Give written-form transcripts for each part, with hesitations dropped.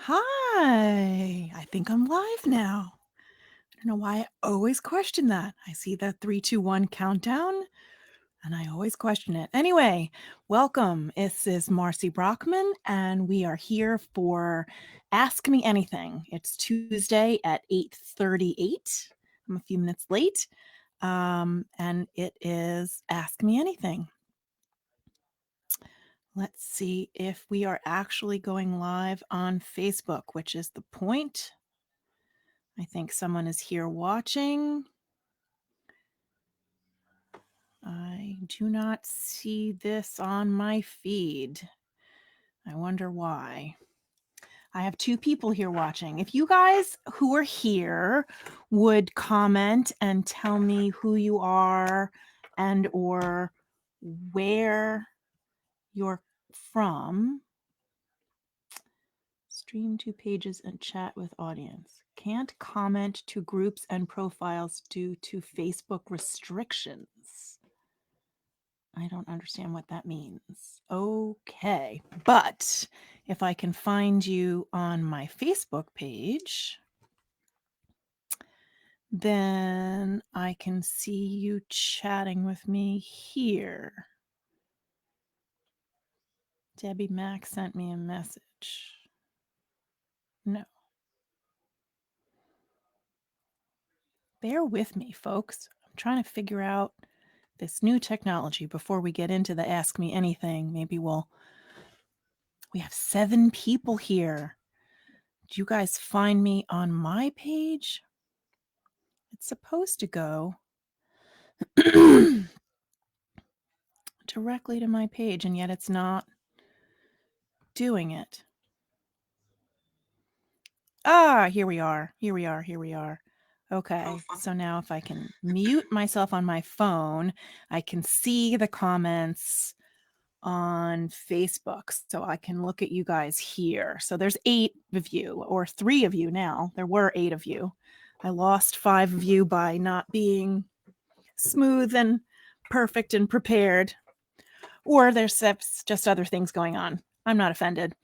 Hi, I think I'm live now. I don't know why I always question that. I see the 3, 2, 1 countdown and I always question it. Anyway, welcome. This is Marcy Brockman and we are here for Ask Me Anything. It's Tuesday at 8:38. I'm a few minutes late. And it is Ask Me Anything. Let's see if we are actually going live on Facebook, which is the point. I think someone is here watching. I do not see this on my feed. I wonder why. I have 2 people here watching. If you guys who are here would comment and tell me who you are and or where you're from. Stream to pages and chat with audience. Can't comment to groups and profiles due to Facebook restrictions. I don't understand what that means. Okay, but if I can find you on my Facebook page, then I can see you chatting with me here. Debbie Mack sent me a message. No. Bear with me, folks. I'm trying to figure out this new technology before we get into the Ask Me Anything. Maybe we have 7 people here. Did you guys find me on my page? It's supposed to go directly to my page, and yet it's not doing it. Here we are. Okay, so now if I can mute myself on my phone, I can see the comments on Facebook, so I can look at you guys here. So there's 8 of you, or 3 of you now. There were 8 of you. I lost 5 of you by not being smooth and perfect and prepared, or there's just other things going on. I'm not offended.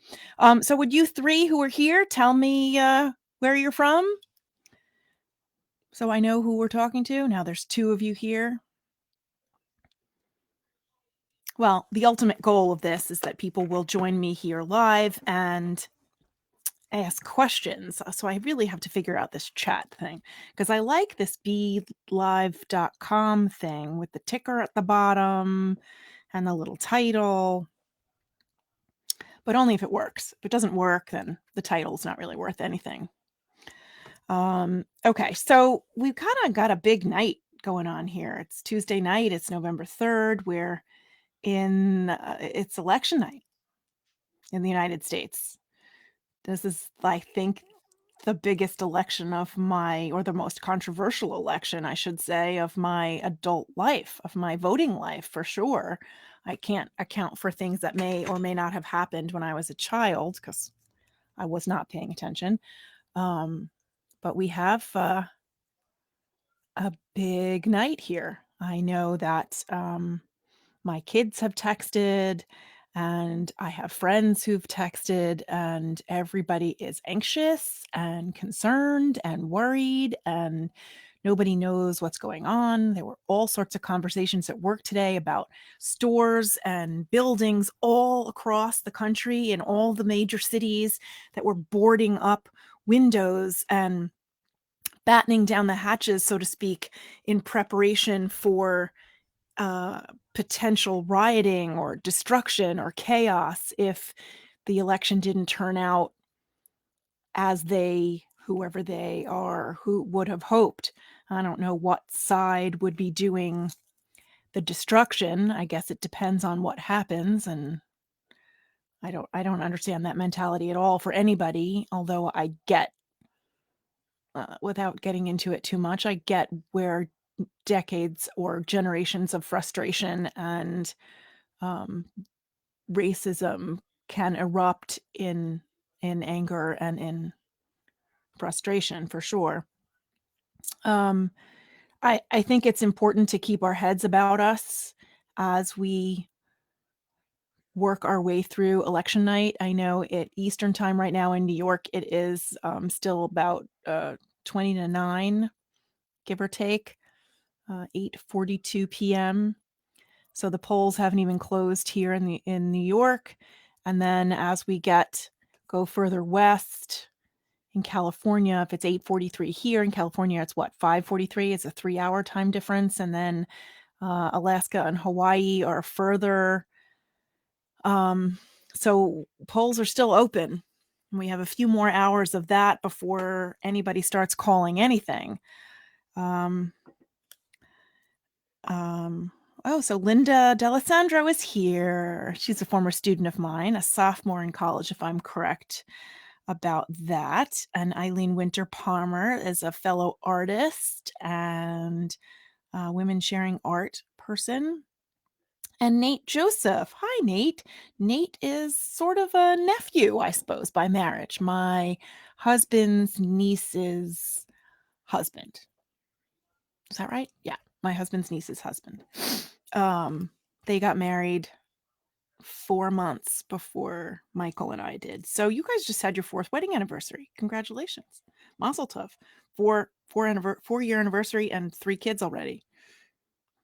So would you 3 who are here tell me where you're from? So I know who we're talking to. Now there's 2 of you here. Well, the ultimate goal of this is that people will join me here live and ask questions. So I really have to figure out this chat thing because I like this BeLive.com thing with the ticker at the bottom and the little title, but only if it works. If it doesn't work, then the title's not really worth anything. Okay, so we've kind of got a big night going on here. It's Tuesday night. It's November 3rd. We're in it's election night in the United States. This is, I think, the biggest election of or the most controversial election, I should say, of my adult life, of my voting life, for sure. I can't account for things that may or may not have happened when I was a child because I was not paying attention. But we have a big night here. I know that my kids have texted and I have friends who've texted, and everybody is anxious and concerned and worried, and nobody knows what's going on. There were all sorts of conversations at work today about stores and buildings all across the country in all the major cities that were boarding up windows and battening down the hatches, so to speak, in preparation for potential rioting or destruction or chaos if the election didn't turn out as whoever they are, who would have hoped. I don't know what side would be doing the destruction. I guess it depends on what happens, and I don't understand that mentality at all for anybody, although I get, without getting into it too much, I get where decades or generations of frustration and racism can erupt in anger and in frustration, for sure. I think it's important to keep our heads about us as we work our way through election night. I know at Eastern time right now in New York, it is still about 20 to 9, give or take, 8:42 p.m. So the polls haven't even closed here in New York. And then as we go further west in California, if it's 8:43 here in California, it's what, 5:43? It's a 3-hour time difference. And then Alaska and Hawaii are further. So polls are still open. We have a few more hours of that before anybody starts calling anything. So Linda D'Alessandro is here. She's a former student of mine, a sophomore in college, if I'm correct about that. And Eileen Winter Palmer is a fellow artist and women sharing art person. And Nate Joseph. Hi, Nate. Nate is sort of a nephew, I suppose, by marriage. My husband's niece's husband. Is that right? Yeah, my husband's niece's husband. They got married 4 months before Michael and I did. So you guys just had your 4th wedding anniversary. Congratulations. Mazel tov. 4-year anniversary and 3 kids already.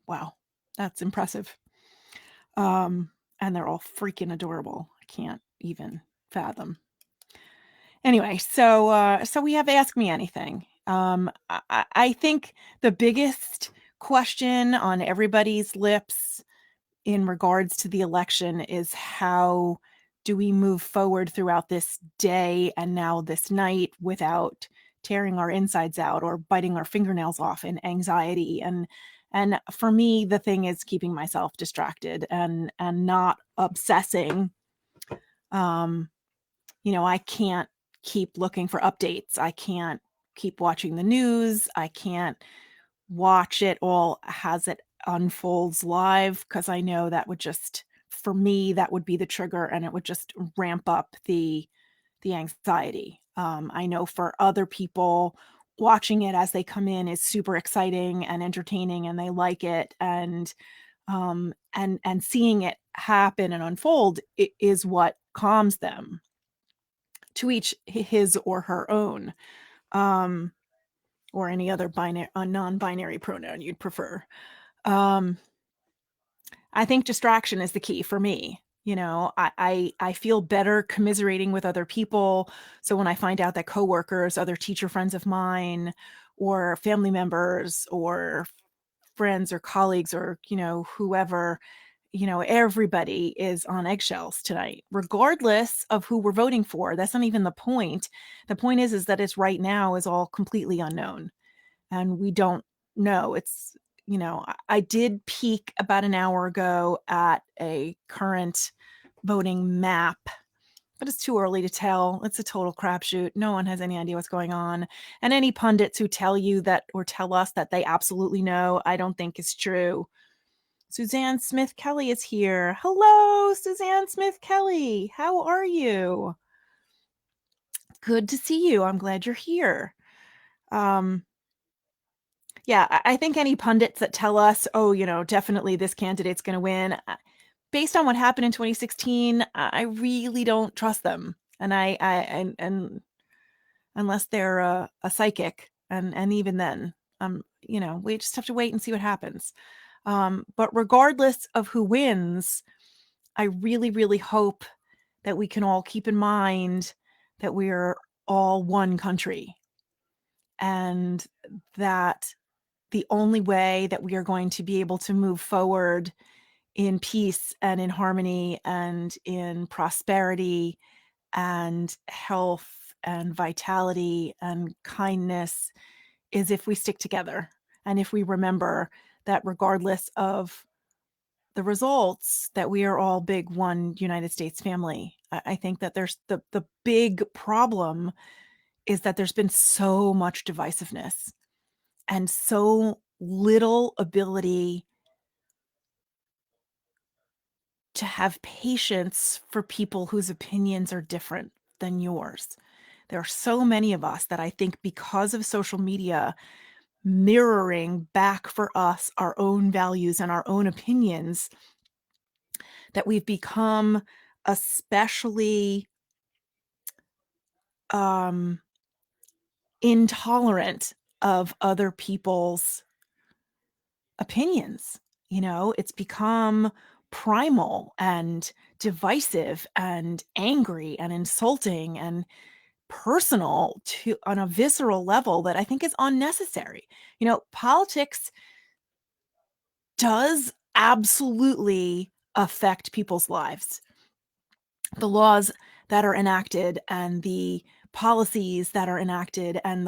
Wow, that's impressive. And they're all freaking adorable. I can't even fathom. Anyway, so we have Ask Me Anything. I think the biggest question on everybody's lips in regards to the election is how do we move forward throughout this day and now this night without tearing our insides out or biting our fingernails off in anxiety. And for me, the thing is keeping myself distracted and not obsessing. I can't keep looking for updates. I can't keep watching the news. I can't watch it all as it unfolds live because I know that would just, for me, that would be the trigger and it would just ramp up the anxiety. I know for other people, watching it as they come in is super exciting and entertaining and they like it, and seeing it happen and unfold is what calms them. To each his or her own, or any other non-binary pronoun you'd prefer. I think distraction is the key for me. I feel better commiserating with other people. So when I find out that coworkers, other teacher friends of mine, or family members, or friends, or colleagues, or whoever, everybody is on eggshells tonight, regardless of who we're voting for. That's not even the point. The point is that it's right now is all completely unknown, and we don't know. It's I did peek about an hour ago at a current voting map, but it's too early to tell. It's a total crapshoot. No one has any idea what's going on. And any pundits who tell you that or tell us that they absolutely know, I don't think is true. Suzanne Smith Kelly is here. Hello, Suzanne Smith Kelly. How are you? Good to see you. I'm glad you're here. Yeah, I think any pundits that tell us, oh, definitely this candidate's going to win, based on what happened in 2016, I really don't trust them. And and unless they're a psychic, and even then, we just have to wait and see what happens. But regardless of who wins, I really, really hope that we can all keep in mind that we are all one country, and that the only way that we are going to be able to move forward in peace and in harmony and in prosperity and health and vitality and kindness is if we stick together, and if we remember that regardless of the results, that we are all big one United States family. I think that there's the big problem is that there's been so much divisiveness and so little ability to have patience for people whose opinions are different than yours. There are so many of us that I think, because of social media mirroring back for us our own values and our own opinions, that we've become especially intolerant of other people's opinions. It's become primal and divisive and angry and insulting and personal on a visceral level that I think is unnecessary. Politics does absolutely affect people's lives. The laws that are enacted and the policies that are enacted and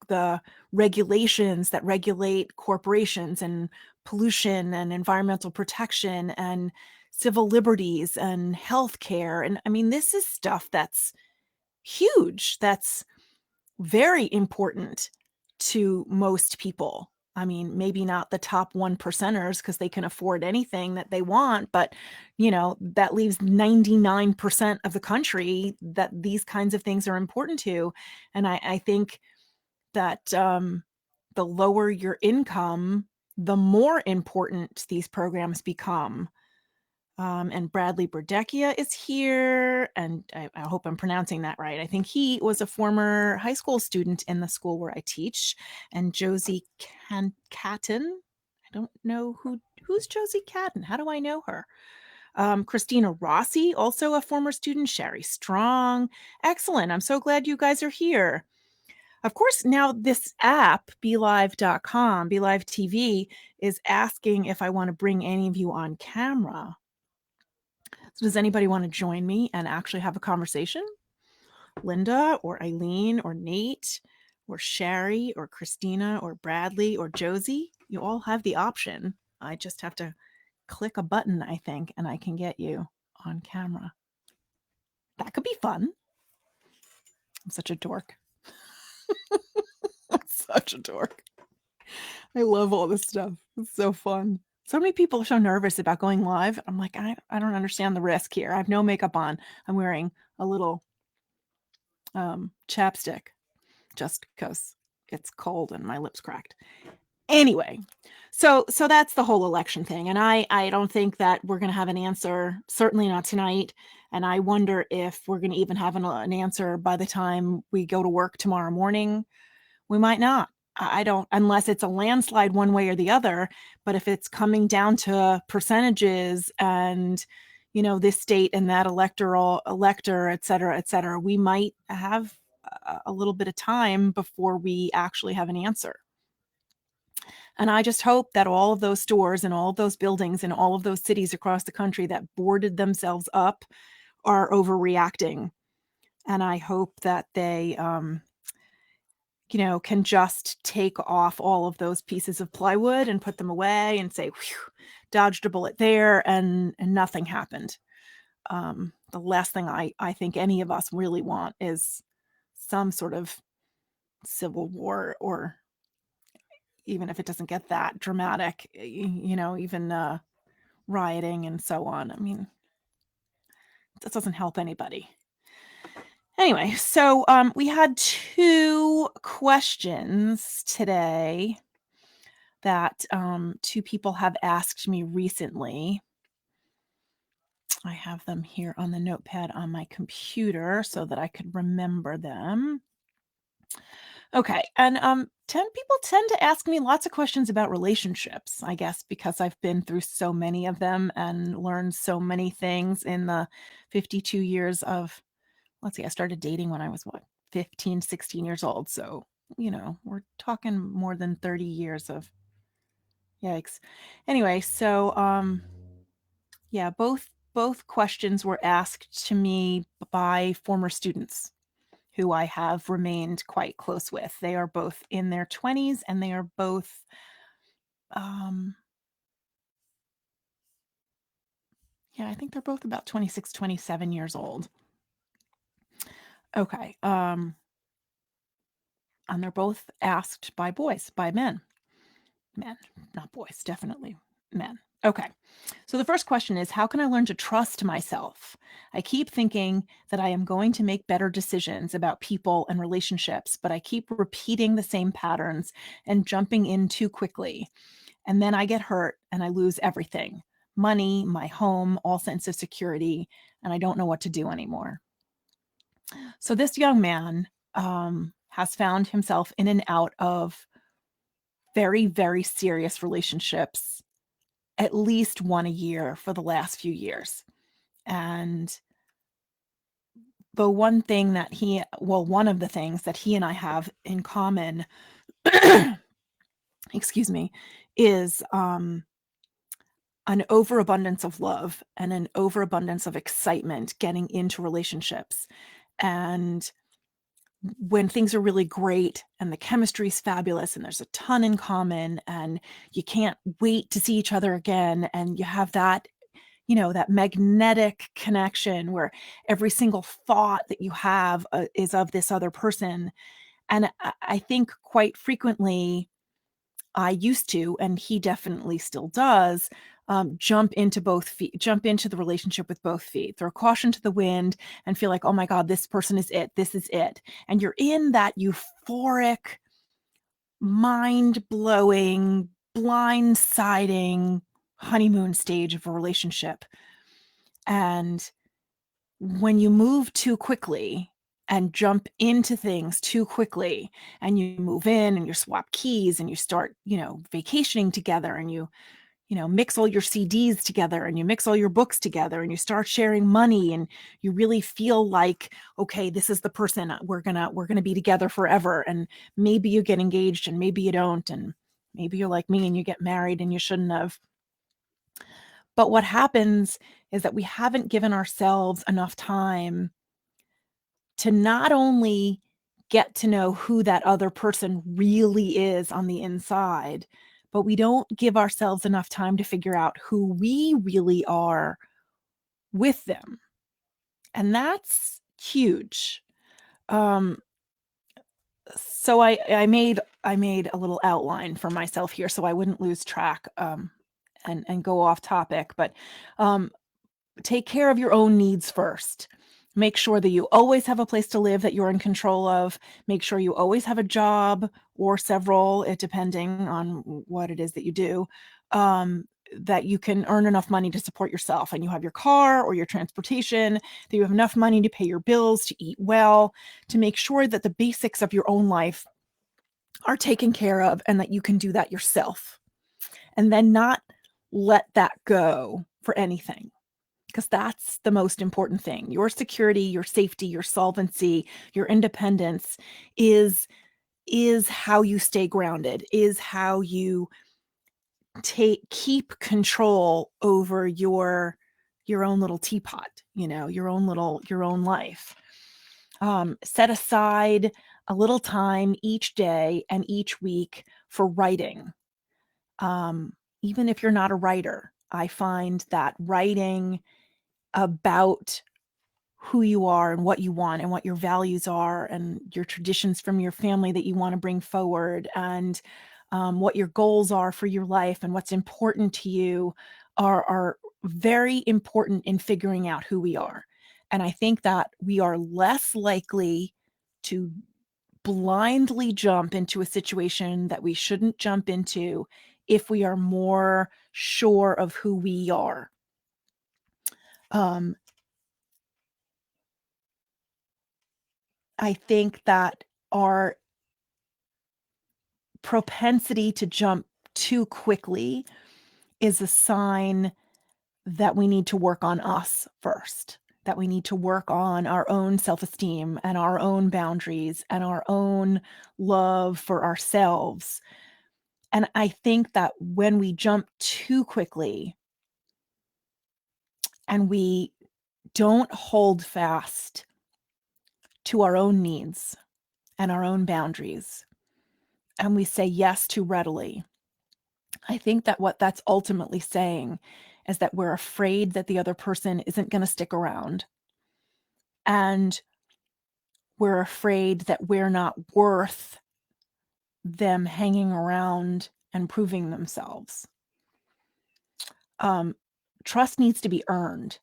the regulations that regulate corporations and pollution and environmental protection and civil liberties and healthcare. And I mean, this is stuff that's huge. That's very important to most people. I mean, maybe not the top 1%ers because they can afford anything that they want, but that leaves 99% of the country that these kinds of things are important to. And I think that the lower your income, the more important these programs become. And Bradley Berdecchia is here, and I hope I'm pronouncing that right. I think he was a former high school student in the school where I teach. And Josie Catton, I don't know who's Josie Catton. How do I know her? Christina Rossi, also a former student. Sherry Strong. Excellent. I'm so glad you guys are here. Of course, now this app, BeLive.com, BeLive TV, is asking if I want to bring any of you on camera. So does anybody want to join me and actually have a conversation? Linda or Eileen or Nate or Sherry or Christina or Bradley or Josie, you all have the option. I just have to click a button, I think, and I can get you on camera. That could be fun. I'm such a dork. I'm such a dork. I love all this stuff. It's so fun. So many people are so nervous about going live. I'm like, I don't understand the risk here. I have no makeup on. I'm wearing a little chapstick just because it's cold and my lips cracked. Anyway, so that's the whole election thing. And I don't think that we're going to have an answer, certainly not tonight. And I wonder if we're going to even have an answer by the time we go to work tomorrow morning. We might not. I don't, unless it's a landslide one way or the other. But if it's coming down to percentages and, this state and that elector, et cetera, we might have a little bit of time before we actually have an answer. And I just hope that all of those stores and all of those buildings and all of those cities across the country that boarded themselves up are overreacting. And I hope that they, can just take off all of those pieces of plywood and put them away and say, whew, dodged a bullet there, and nothing happened. The last thing I think any of us really want is some sort of civil war, or even if it doesn't get that dramatic, even rioting and so on. I mean, that doesn't help anybody. Anyway, so we had 2 questions today that 2 people have asked me recently. I have them here on the notepad on my computer so that I could remember them. Okay, and 10 people tend to ask me lots of questions about relationships, I guess, because I've been through so many of them and learned so many things in the 52 years of, let's see, I started dating when I was, 15, 16 years old. So, we're talking more than 30 years of, yikes. Anyway, so, yeah, both questions were asked to me by former students who I have remained quite close with. They are both in their 20s and they are both I think they're both about 26, 27 years old. Okay. And they're both asked by boys, by men, not boys, definitely men. Okay. So the first question is, how can I learn to trust myself? I keep thinking that I am going to make better decisions about people and relationships, but I keep repeating the same patterns and jumping in too quickly. And then I get hurt and I lose everything. money, my home, all sense of security, and I don't know what to do anymore. So this young man has found himself in and out of very, very serious relationships, at least one a year for the last few years. And the one thing that one of the things that he and I have in common, excuse me, is an overabundance of love and an overabundance of excitement getting into relationships. And when things are really great and the chemistry is fabulous and there's a ton in common and you can't wait to see each other again, and you have that, that magnetic connection where every single thought that you have is of this other person. And I think quite frequently I used to, and he definitely still does, jump into the relationship with both feet, throw caution to the wind, and feel like, oh my God, this person is it. This is it. And you're in that euphoric, mind blowing, blindsiding honeymoon stage of a relationship. And when you move too quickly and jump into things too quickly, and you move in and you swap keys and you start, vacationing together, and you mix all your CDs together and you mix all your books together and you start sharing money, and you really feel like, okay, this is the person, we're going to be together forever. And maybe you get engaged and maybe you don't. And maybe you're like me and you get married and you shouldn't have. But what happens is that we haven't given ourselves enough time to not only get to know who that other person really is on the inside, but we don't give ourselves enough time to figure out who we really are with them. And that's huge. So I made a little outline for myself here so I wouldn't lose track and go off topic. But take care of your own needs first. Make sure that you always have a place to live that you're in control of. Make sure you always have a job or several, depending on what it is that you do, that you can earn enough money to support yourself, and you have your car or your transportation, that you have enough money to pay your bills, to eat well, to make sure that the basics of your own life are taken care of and that you can do that yourself. And then not let that go for anything, because that's the most important thing. Your security, your safety, your solvency, your independence is how you stay grounded, is how you keep control over your own little teapot, your own life. Set aside a little time each day and each week for writing. Even if you're not a writer, I find that writing about who you are and what you want and what your values are and your traditions from your family that you want to bring forward, and what your goals are for your life and what's important to you are very important in figuring out who we are. And I think that we are less likely to blindly jump into a situation that we shouldn't jump into if we are more sure of who we are. I think that our propensity to jump too quickly is a sign that we need to work on us first, that we need to work on our own self-esteem and our own boundaries and our own love for ourselves. And I think that when we jump too quickly and we don't hold fast to our own needs and our own boundaries, and we say yes too readily, I think that what that's ultimately saying is that we're afraid that the other person isn't going to stick around. And we're afraid that we're not worth them hanging around and proving themselves. Trust needs to be earned,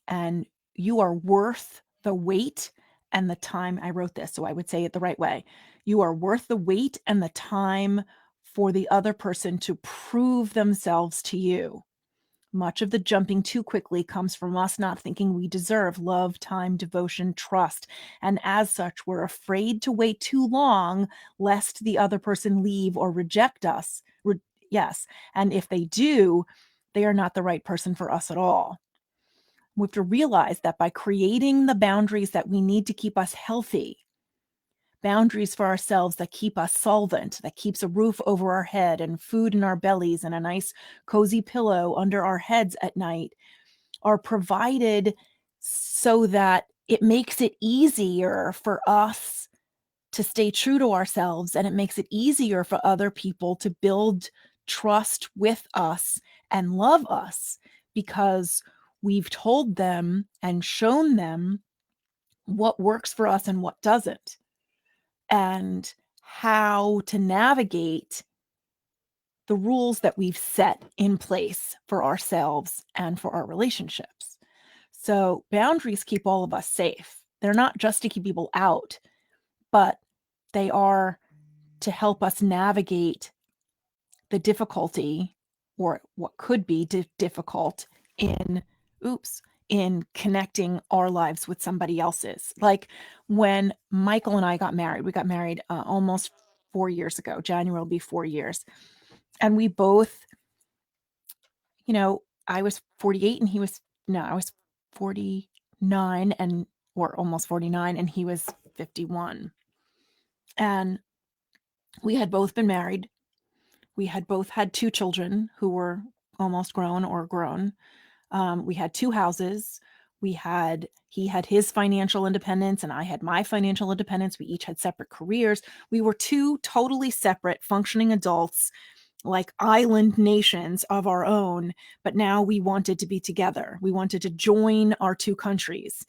and you are worth the wait and the time. I wrote this, so I would say it the right way. You are worth the wait and the time for the other person to prove themselves to you. Much of the jumping too quickly comes from us not thinking we deserve love, time, devotion, trust. And as such, we're afraid to wait too long lest the other person leave or reject us. Yes. And if they do, they are not the right person for us at all. We have to realize that by creating the boundaries that we need to keep us healthy, boundaries for ourselves that keep us solvent, that keeps a roof over our head and food in our bellies and a nice cozy pillow under our heads at night, are provided so that it makes it easier for us to stay true to ourselves, and it makes it easier for other people to build trust with us and love us, because we've told them and shown them what works for us and what doesn't, and how to navigate the rules that we've set in place for ourselves and for our relationships. So boundaries keep all of us safe. They're not just to keep people out, but they are to help us navigate the difficulty, or what could be difficult in connecting our lives with somebody else's. Like when Michael and I got married, we got married almost 4 years ago. January will be 4 years. And we both, I was 48 and I was 49 or almost 49, and he was 51. And we had both been married. We had both had 2 children who were almost grown or grown. We had 2 houses. He had his financial independence and I had my financial independence. We each had separate careers. We were 2 totally separate functioning adults, like island nations of our own, but now we wanted to be together. We wanted to join our 2 countries.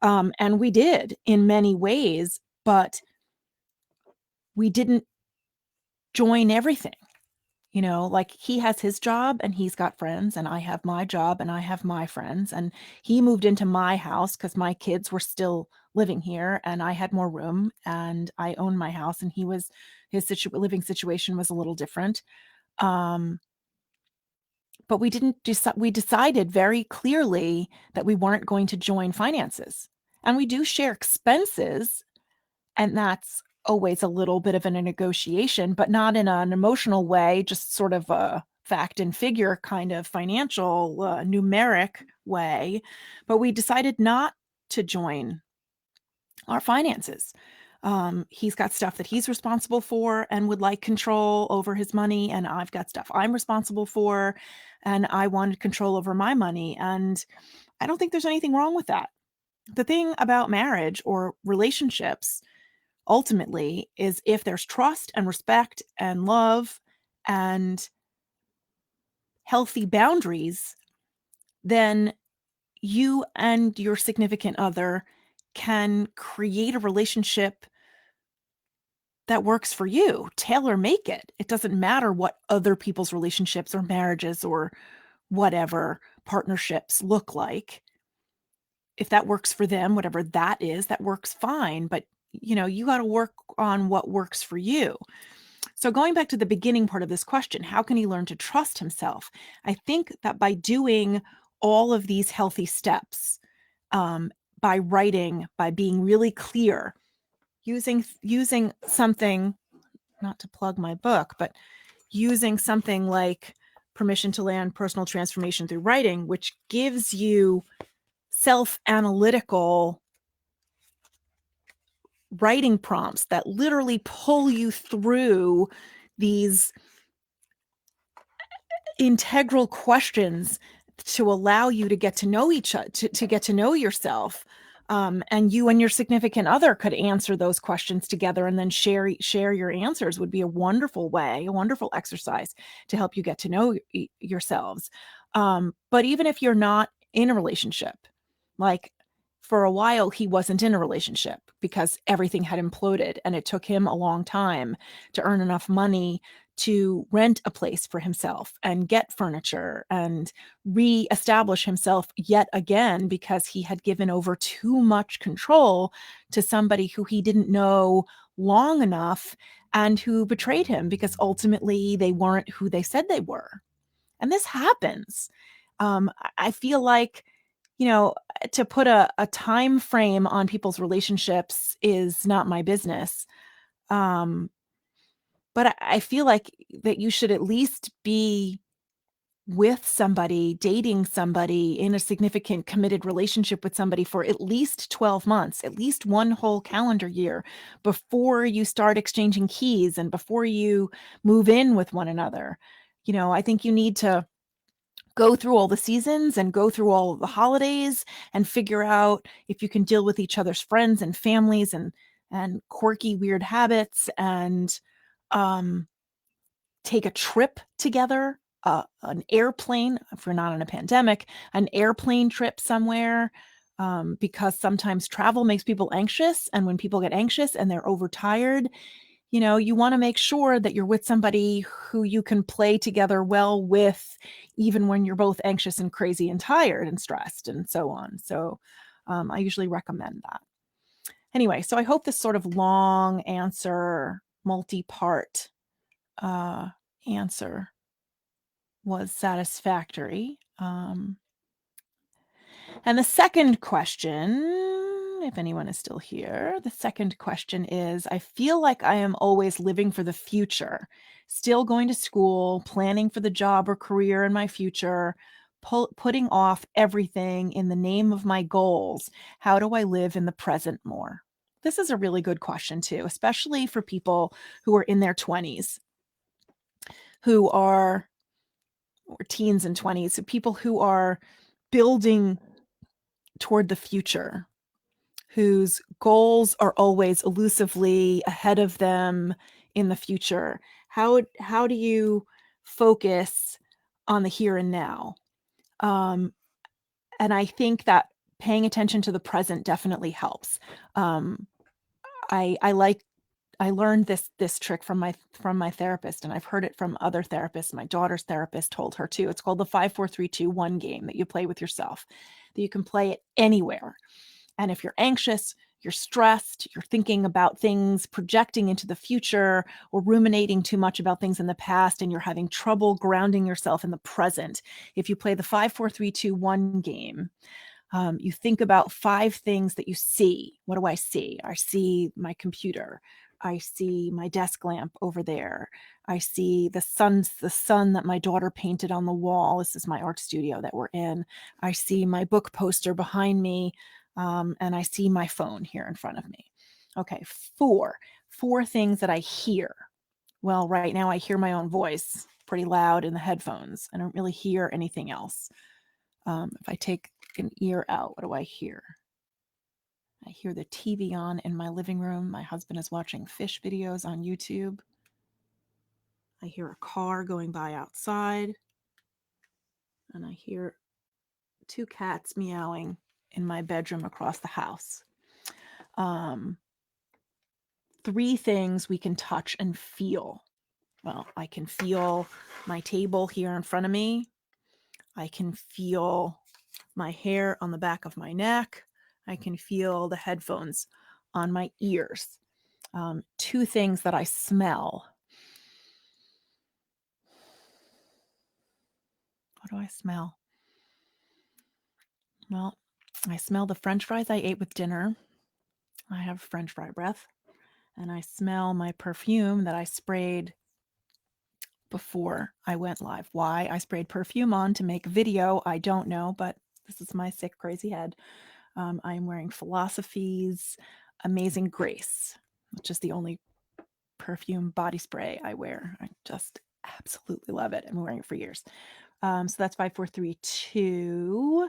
And we did in many ways, but we didn't join everything. Like he has his job and he's got friends, and I have my job and I have my friends. And he moved into my house because my kids were still living here and I had more room and I owned my house, and his living situation was a little different. But we decided very clearly that we weren't going to join finances. And we do share expenses, and that's always a little bit of a negotiation, but not in an emotional way, just sort of a fact and figure kind of financial numeric way. But we decided not to join our finances. He's got stuff that he's responsible for and would like control over his money, and I've got stuff I'm responsible for and I wanted control over my money. And I don't think there's anything wrong with that. The thing about marriage or relationships ultimately is if there's trust and respect and love and healthy boundaries, then you and your significant other can create a relationship that works for you. Tailor make it. It doesn't matter what other people's relationships or marriages or whatever partnerships look like. If that works for them, whatever that is, that works fine. But you got to work on what works for you. So going back to the beginning part of this question, how can he learn to trust himself? I think that by doing all of these healthy steps, by writing, by being really clear, using something, not to plug my book, but using something like Permission to Land Personal Transformation Through Writing, which gives you self-analytical writing prompts that literally pull you through these integral questions to allow you to get to know each other, to get to know yourself. And you and your significant other could answer those questions together and then share your answers. Would be a wonderful exercise to help you get to know yourselves. But even if you're not in a relationship, like for a while, he wasn't in a relationship because everything had imploded, and it took him a long time to earn enough money to rent a place for himself and get furniture and reestablish himself yet again, because he had given over too much control to somebody who he didn't know long enough and who betrayed him because ultimately they weren't who they said they were. And this happens. I feel like, to put a time frame on people's relationships is not my business. Um, but I feel like that you should at least be with somebody, dating somebody, in a significant committed relationship with somebody for at least 12 months, at least one whole calendar year before you start exchanging keys and before you move in with one another. I think you need to go through all the seasons and go through all of the holidays and figure out if you can deal with each other's friends and families and quirky weird habits, and um take a trip together, an airplane, if we're not in a pandemic, an airplane trip somewhere, because sometimes travel makes people anxious. And when people get anxious and they're overtired, you want to make sure that you're with somebody who you can play together well with, even when you're both anxious and crazy and tired and stressed and so on. So I usually recommend that. Anyway, so I hope this sort of long answer, multi-part answer was satisfactory. And the second question, if anyone is still here, the second question is, I feel like I am always living for the future, still going to school, planning for the job or career in my future, putting off everything in the name of my goals. How do I live in the present more? This is a really good question too, especially for people who are in their 20s, who are, or teens and 20s, so people who are building toward the future, whose goals are always elusively ahead of them in the future. How do you focus on the here and now? And I think that paying attention to the present definitely helps. I learned this trick from my therapist, and I've heard it from other therapists. My daughter's therapist told her too. It's called the 5-4-3-2-1 game that you play with yourself, that you can play it anywhere. And if you're anxious, you're stressed, you're thinking about things, projecting into the future, or ruminating too much about things in the past, and you're having trouble grounding yourself in the present, if you play the 5-4-3-2-1 game, you think about 5 things that you see. What do I see? I see my computer. I see my desk lamp over there. I see the sun that my daughter painted on the wall. This is my art studio that we're in. I see my book poster behind me, and I see my phone here in front of me. Okay, 4 things that I hear. Well, right now I hear my own voice pretty loud in the headphones. I don't really hear anything else. If I take an ear out, what do I hear? I hear the TV on in my living room. My husband is watching fish videos on YouTube. I hear a car going by outside. And I hear 2 cats meowing in my bedroom across the house. 3 things we can touch and feel. Well, I can feel my table here in front of me. I can feel my hair on the back of my neck. I can feel the headphones on my ears. 2 things that I smell. What do I smell? Well, I smell the French fries I ate with dinner. I have French fry breath. And I smell my perfume that I sprayed before I went live. Why I sprayed perfume on to make a video, I don't know, but this is my sick, crazy head. I'm wearing Philosophy's Amazing Grace, which is the only perfume body spray I wear. I just absolutely love it. I've been wearing it for years. So that's 5-4-3-2.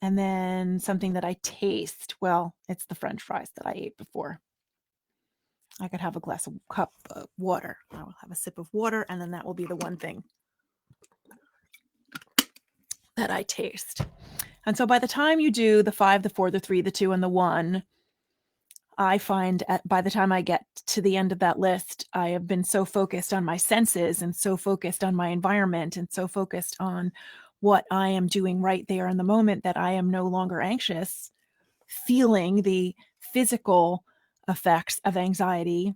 And then something that I taste. Well, it's the French fries that I ate before. I could have a cup of water. I will have a sip of water, and then that will be the one thing that I taste. And so by the time you do the 5, the 4, the 3, the 2, and the 1, I find by the time I get to the end of that list, I have been so focused on my senses and so focused on my environment and so focused on what I am doing right there in the moment that I am no longer anxious, feeling the physical effects of anxiety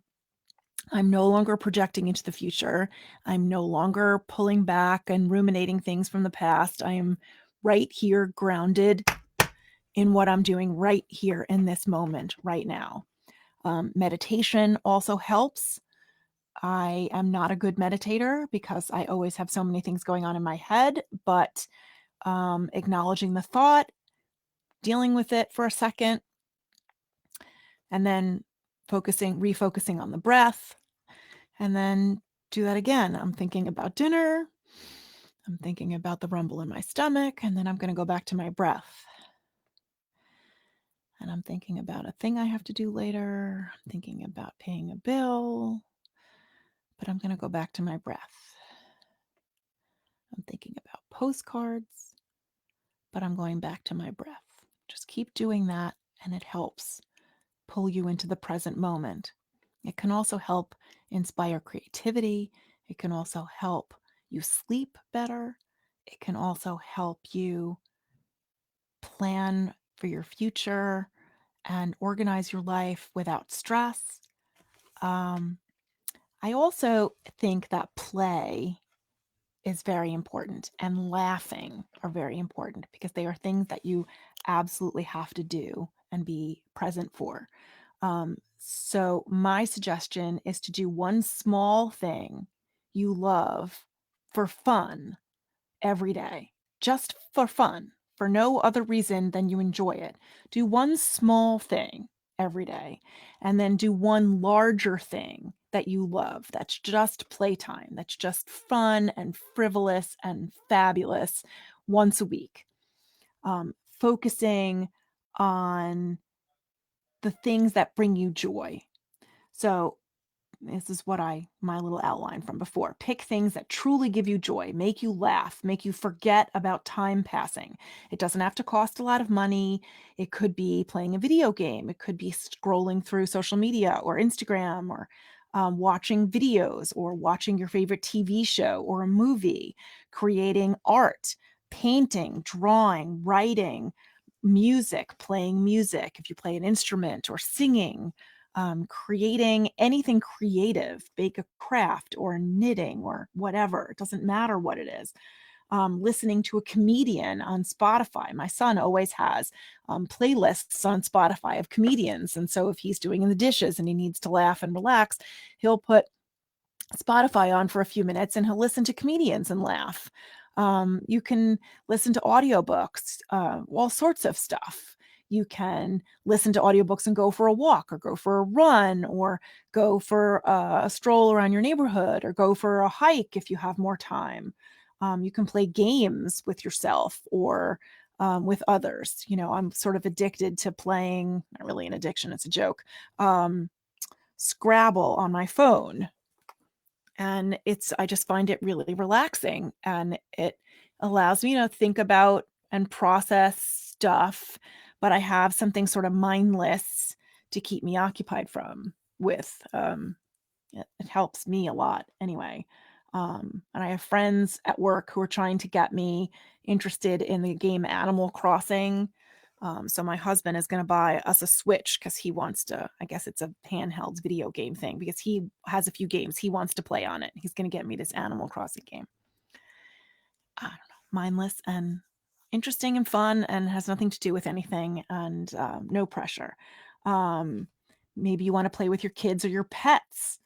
I'm no longer projecting into the future. I'm no longer pulling back and ruminating things from the past. I am right here, grounded in what I'm doing right here in this moment, right now. Meditation also helps. I am not a good meditator because I always have so many things going on in my head, but acknowledging the thought, dealing with it for a second, and then refocusing on the breath, and then do that again. I'm thinking about dinner. I'm thinking about the rumble in my stomach, and then I'm going to go back to my breath. And I'm thinking about a thing I have to do later. I'm thinking about paying a bill, but I'm going to go back to my breath. I'm thinking about postcards, but I'm going back to my breath. Just keep doing that, and it helps pull you into the present moment. It can also help inspire creativity. It can also help you sleep better. It can also help you plan for your future and organize your life without stress. I also think that play is very important and laughing are very important because they are things that you absolutely have to do and be present for. So my suggestion is to do one small thing you love for fun every day, just for fun, for no other reason than you enjoy it. Do one small thing every day, and then do one larger thing that you love. That's just playtime. That's just fun and frivolous and fabulous once a week. Focusing on the things that bring you joy. So this is my little outline from before. Pick things that truly give you joy, make you laugh, make you forget about time passing. It doesn't have to cost a lot of money. It could be playing a video game. It could be scrolling through social media or Instagram or watching videos or watching your favorite TV show or a movie, creating art, painting, drawing, writing, music, playing music, if you play an instrument or singing, creating anything creative, bake a craft or knitting or whatever. It doesn't matter what it is. Listening to a comedian on Spotify. My son always has playlists on Spotify of comedians. And so if he's doing the dishes and he needs to laugh and relax, he'll put Spotify on for a few minutes and he'll listen to comedians and laugh. You can listen to audiobooks, all sorts of stuff. You can listen to audiobooks and go for a walk or go for a run or go for a stroll around your neighborhood or go for a hike if you have more time. You can play games with yourself or with others. I'm sort of addicted to playing, not really an addiction, it's a joke, Scrabble on my phone. And I just find it really relaxing and it allows me to think about and process stuff, but I have something sort of mindless to keep me occupied with. It helps me a lot anyway. And I have friends at work who are trying to get me interested in the game Animal Crossing. So my husband is going to buy us a Switch because he wants to, I guess it's a handheld video game thing because he has a few games he wants to play on it. He's going to get me this Animal Crossing game. I don't know, mindless and interesting and fun and has nothing to do with anything and no pressure. Maybe you want to play with your kids or your pets.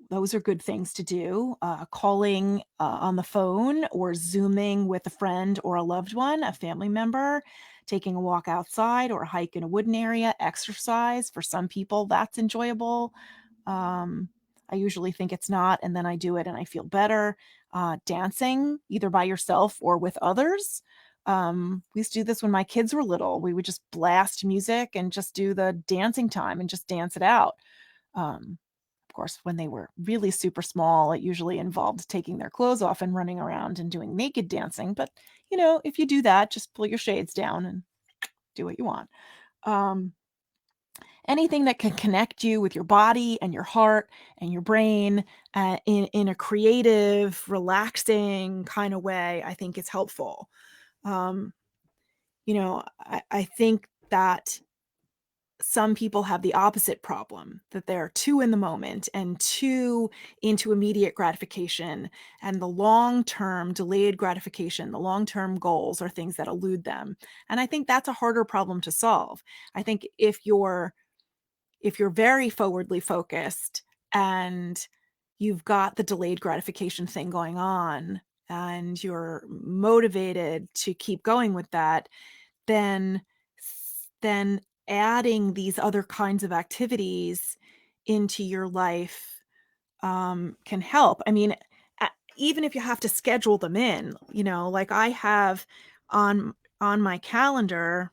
Those are good things to do. Calling on the phone or Zooming with a friend or a loved one, a family member, taking a walk outside or a hike in a wooden area, exercise. For some people, that's enjoyable. I usually think it's not, and then I do it and I feel better. Dancing, either by yourself or with others. We used to do this when my kids were little. We would just blast music and just do the dancing time and just dance it out. Of course, when they were really super small, it usually involved taking their clothes off and running around and doing naked dancing. But, if you do that, just pull your shades down and do what you want. Anything that can connect you with your body and your heart and your brain in a creative, relaxing kind of way, I think is helpful. I think that some people have the opposite problem, that they're too in the moment and too into immediate gratification, and the long-term delayed gratification, the long-term goals are things that elude them. And I think that's a harder problem to solve. I think if you're very forwardly focused and you've got the delayed gratification thing going on and you're motivated to keep going with that, then then adding these other kinds of activities into your life can help. I mean, even if you have to schedule them in, like I have on my calendar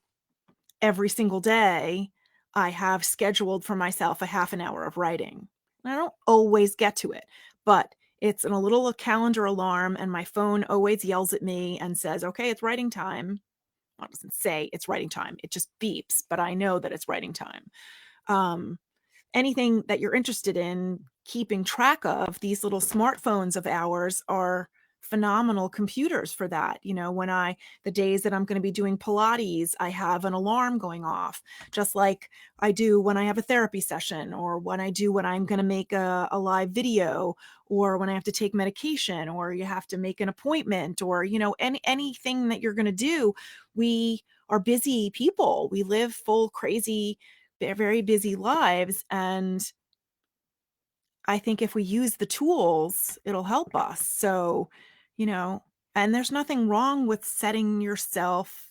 every single day, I have scheduled for myself a half an hour of writing. And I don't always get to it, but it's in a little calendar alarm, and my phone always yells at me and says, "Okay, it's writing time." Well, it doesn't say it's writing time. It just beeps, but I know that it's writing time. Um, Anything that you're interested in keeping track of, these little smartphones of ours are phenomenal computers for that. The days that I'm going to be doing Pilates, I have an alarm going off, just like I do when I have a therapy session, or when I'm going to make a live video, or when I have to take medication, or you have to make an appointment, or anything that you're going to do. We are busy people. We live full, crazy, very busy lives, and I think if we use the tools, it'll help us. So, you know, and there's nothing wrong with setting yourself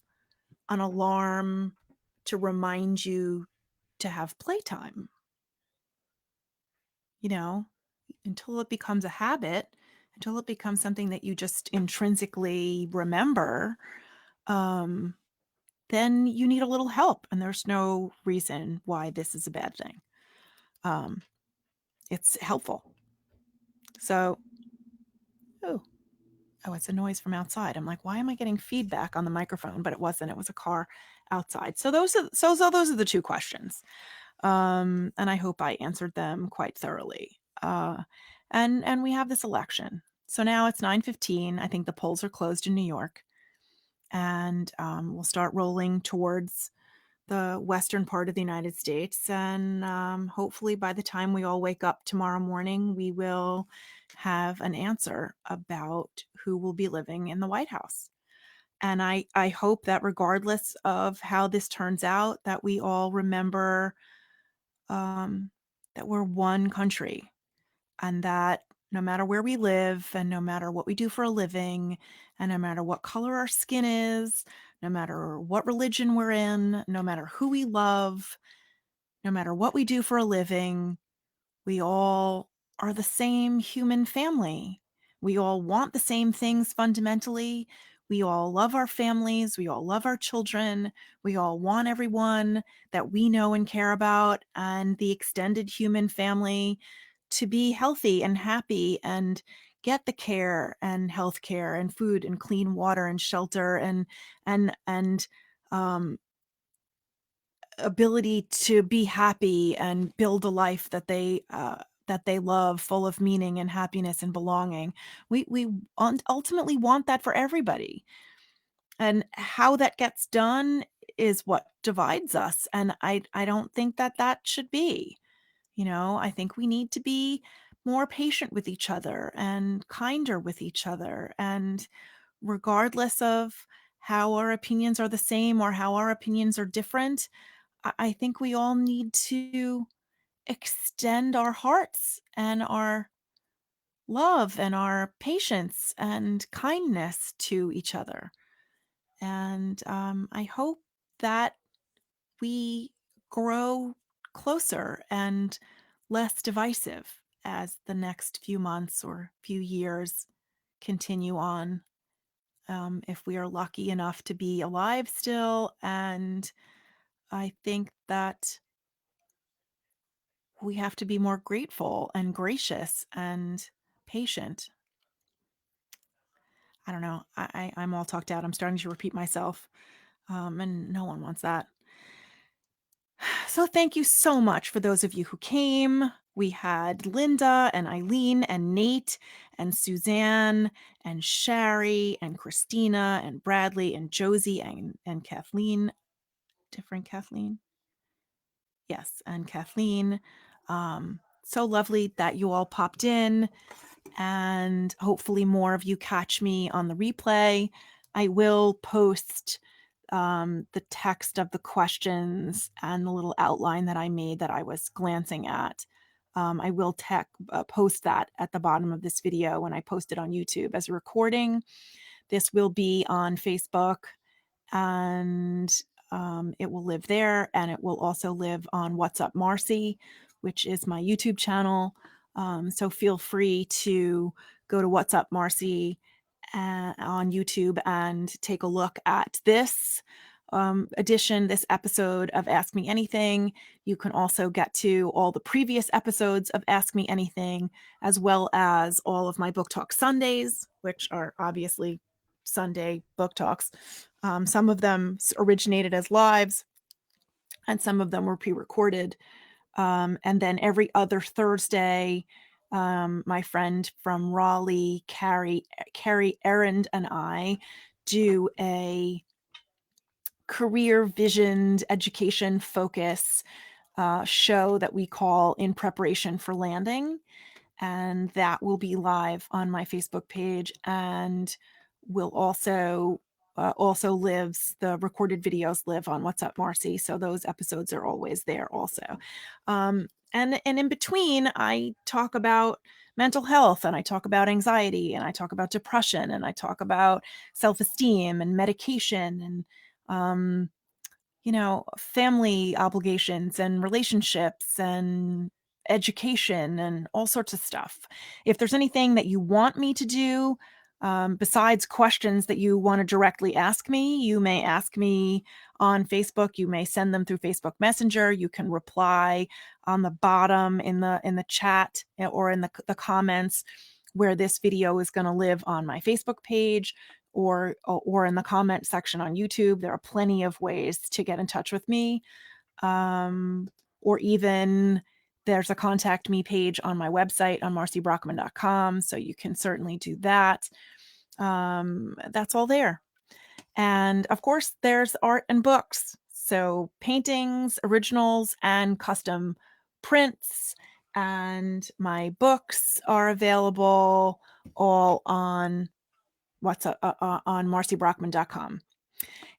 an alarm to remind you to have playtime, you know, until it becomes a habit, until it becomes something that you just intrinsically remember. Um, then you need a little help, and there's no reason why this is a bad thing. Um, it's helpful. So, oh, oh, it's a noise from outside. I'm like, why am I getting feedback on the microphone? But it wasn't. It was a car outside. So those are the two questions. And I hope I answered them quite thoroughly. And we have this election. So now it's 9:15. I think the polls are closed in New York, and we'll start rolling towards the western part of the United States. And hopefully, by the time we all wake up tomorrow morning, we will have an answer about who will be living in the White House. And I hope that regardless of how this turns out, that we all remember um, that we're one country, and that no matter where we live, and no matter what we do for a living, and no matter what color our skin is, no matter what religion we're in, no matter who we love, no matter what we do for a living, we all are the same human family. We all want the same things fundamentally. We all love our families. We all love our children. We all want everyone that we know and care about and the extended human family to be healthy and happy and get the care and health care and food and clean water and shelter and um, ability to be happy and build a life that they love, full of meaning and happiness and belonging. We ultimately want that for everybody, and how that gets done is what divides us. And I don't think that that should be. I think we need to be more patient with each other and kinder with each other, and regardless of how our opinions are the same or how our opinions are different, I think we all need to extend our hearts and our love and our patience and kindness to each other. And I hope that we grow closer and less divisive as the next few months or few years continue on. If we are lucky enough to be alive still. And I think that we have to be more grateful and gracious and patient. I don't know. I'm all talked out. I'm starting to repeat myself, and no one wants that. So thank you so much for those of you who came. We had Linda and Eileen and Nate and Suzanne and Shari and Christina and Bradley and Josie and Kathleen. Different Kathleen. Yes, and Kathleen. So lovely that you all popped in, and hopefully more of you catch me on the replay. I will post the text of the questions and the little outline that I made that I was glancing at. I will post that at the bottom of this video when I post it on YouTube as a recording. This will be on Facebook, and it will live there, and it will also live on What's Up Marcy, which is my YouTube channel. So feel free to go to What's Up Marcy on YouTube and take a look at this this episode of Ask Me Anything. You can also get to all the previous episodes of Ask Me Anything, as well as all of my Book Talk Sundays, which are obviously Sunday book talks. Some of them originated as lives, and some of them were pre-recorded. And then every other Thursday, my friend from Raleigh, Carrie Errand, and I do a career visioned education focus show that we call In Preparation for Landing. And that will be live on my Facebook page, and will also lives, the recorded videos live on What's Up Marcy, so those episodes are always there also. And in between, I talk about mental health, and I talk about anxiety, and I talk about depression, and I talk about self-esteem and medication, and family obligations and relationships and education and all sorts of stuff. If there's anything that you want me to do, besides questions that you want to directly ask me, you may ask me on Facebook. You may send them through Facebook Messenger. You can reply on the bottom in the chat or in the comments where this video is going to live on my Facebook page, or in the comment section on YouTube. There are plenty of ways to get in touch with me. Or even there's a contact me page on my website on marcybrockman.com, so you can certainly do that. That's all there. And of course, there's art and books. So paintings, originals, and custom prints. And my books are available all on on marcybrockman.com.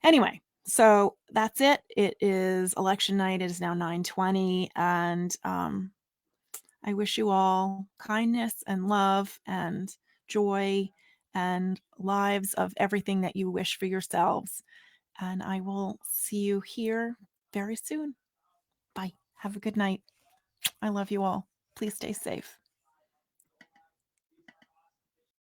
Anyway, so that's it. It is election night. It is now 9:20, and I wish you all kindness and love and joy and lives of everything that you wish for yourselves. And I will see you here very soon. Bye. Have a good night. I love you all. Please stay safe.